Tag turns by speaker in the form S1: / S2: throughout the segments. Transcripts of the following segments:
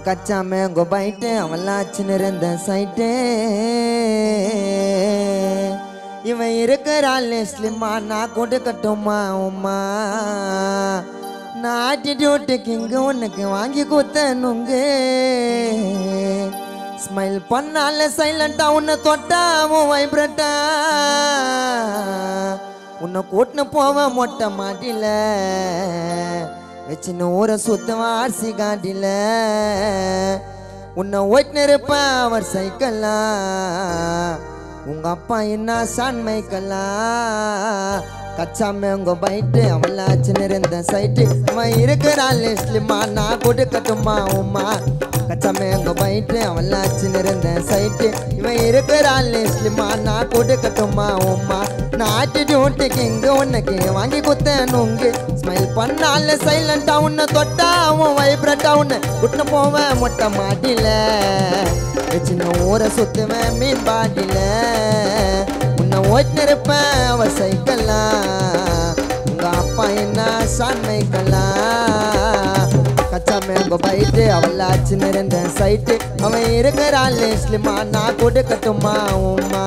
S1: கச்சா mango byte அவளாச்சுன்னு இருந்த site இவன் இருக்கிறாள் ஸ்லிம்மா நான் கொடுக்கட்டுமா உம்மா நான் ஆட்டிடியூட்டுக்கு இங்கே உனக்கு வாங்கி கொடுத்தனுங்க ஸ்மைல் பண்ணால சைலண்டா உன்னை தொட்டா உன் வைப்ரட்டா உன்னை கூட்டின்னு போவ மொட்டை மாட்டில வச்சுன்னு ஊரை சுத்தவன் ஆர்சி காட்டில உன்னை ஓட்டின்னு இருப்பேன் அவர் சைக்கிளா உங்க அப்பா என்ன சான்மைக்கலாம் கச்சா மேங்கோ பைட்டு அவளாச்சுன்னு இருந்த சைட்டு அவன் இருக்கிறாள் ஸ்லிம்மா நான் கொடுக்கட்டுமா உம்மா கச்சா மேங்கோ பைட்டு அவளாச்சுன்னு இருந்த சைட்டு இவன் இருக்கிறாள் ஸ்லிம்மா நான் கொடுக்கட்டுமா உம்மா நான் ஆட்டிடியூட்டுக்கு இங்கே உனக்கு வாங்கி கொடுத்தனுங்க ஸ்மைல் பண்ணால சைலண்டா உன்னை தொட்டா அவன் வைப்ரட்டா உன்னை விட்டு போவேன் மொட்டை மாட்டில சின்ன ஊரை சுத்துவேன் மீன் பாட்டில உன்னை ஓட்டின்னு இருப்பேன் அவ சைக்கிளா உங்க அப்பா என்ன சான்மைக்கலாம் கச்சா மேங்கோ பைட்டு அவளாச்சுன்னு இருந்த சைட்டு அவன் இருக்கிறாள் ஸ்லிம்மா நான் கொடுக்கட்டுமா உம்மா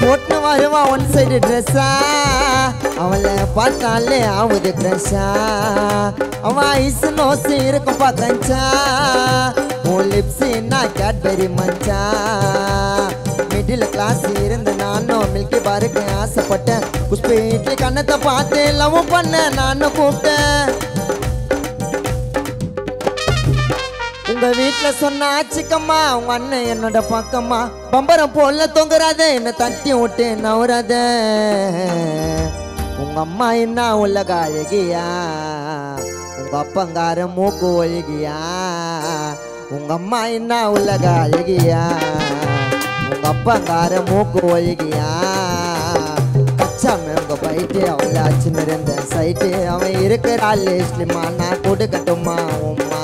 S1: போட்டு வருவா ஒன் சைடு ட்ரெஸ்ஸா அவளை பார்த்தாலே ஆகுது க்ரஷா அவன் ஐஸ் நோசு இருக்கும் பார்க்கஞ்சா உன் லிப்ஸ் என்ன கேட்பெரி மஞ்சா மிடில் கிளாஸ் இருந்த நானும் மில்கி பாருக்கு ஆசைப்பட்டேன் புஷ்ப இட்லி கண்ணத்தை பார்த்து லவ் பண்ண நானும் கூப்பிட்டேன் உங்க வீட்டுல சொன்ன ஆச்சுக்கம்மா உங்க அண்ணன் என்னோட பக்கம்மா பம்பரம் போல தொங்குறாத என்ன தட்டி விட்டு நவுறாத உங்க அம்மா என்ன உலக அழகியா உங்க அப்பங்கார மூக்கு ஒழுகியா உங்க அம்மா என்ன உலக அழகியா உங்க அப்பங்கார மூக்கு ஒழுகியா கச்சா மேங்கோ பைட்டு அவளாச்சுன்னு இருந்த சைட்டு அவன் இருக்கிறாள் ஸ்லிம்மா நான் கொடுக்கட்டுமா உம்மா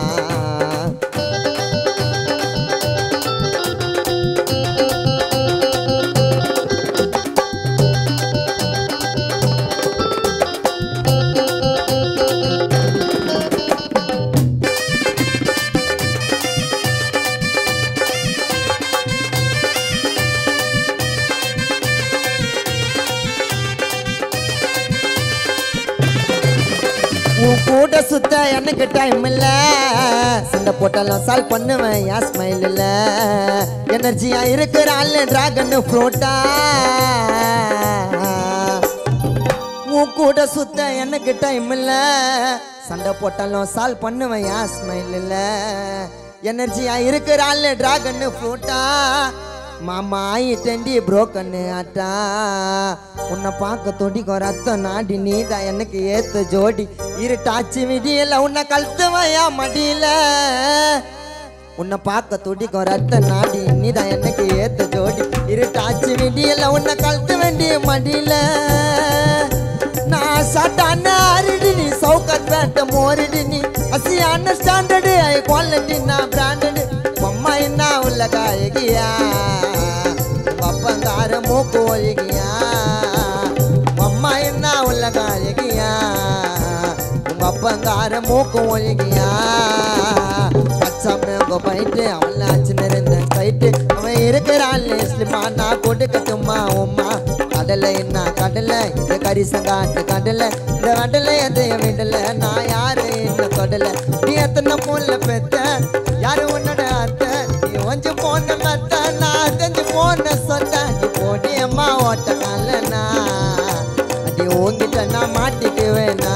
S1: கூட சுத்த எனக்கு டைம் இல்ல சண்டை போட்டாலும் சால்வ் பண்ணுவேன் என் ஸ்மைல் இல்ல எனர்ஜியா இருக்கிறாள் டிராகன் ஃப்ரூட்டா உன் கூட சுத்த எனக்கு டைம் இல்ல சண்டை போட்டாலும் சால்வ் பண்ணுவேன் என் ஸ்மைல் இல்ல எனர்ஜியா இருக்கிறாள் டிராகன் ஃப்ரூட்டா மாமா ஆயிட்டேண்டி புரோக்கன்னு ஆட்டா உன்னை பார்க்க துடிக்கும் ரத்தம் நாடி நீதான் எனக்கு ஏத்த ஜோடி இருட்டாச்சு விடியல உன்னை கழுத்துவையா மடியில உன்னை பார்க்க துடிக்கும் ரத்தம் நாடி நீதான் எனக்கு ஏத்த ஜோடி இருட்டாச்சு விடியல உன்னை கழுத்து வேண்டிய மடியில நான் சாட்டான அரிடி நீ சவுக்கத் வேட்ட மோரிடி நீ அசியான ஸ்டாண்டர்டு ஐ குவாலிட்டி நான் பிராண்டடு அம்மா என்ன உலக அழகியா அப்பங்கார மூக்கு ஒழுகியா அம்மா என்ன உலக அழகியா உங்க அப்பங்கார மூக்கு ஒழுகியா கச்சா மேங்கோ பைட்டு அவளாச்சுன்னு இருந்த சைட்டு அவன் இருக்கிறாள் ஸ்லிம்மா நான் கொடுக்கட்டுமா உம்மா கடலை என்ன கடலை இந்த கரிசங்காட்டு கடலை இந்த கடலை எதையும் விடல நான் யாரு என்ன தொடலை நீ எத்தனை போல பெத்த யாரு உன்னோட அத்தை நீ ஒஞ்சு போன மெத்த நான் தெரிஞ்சு போன சொத்த நீ போடி அம்மா ஓட்ட காலனா அடி உங்கிட்ட நான் மாட்டிக்குவேனா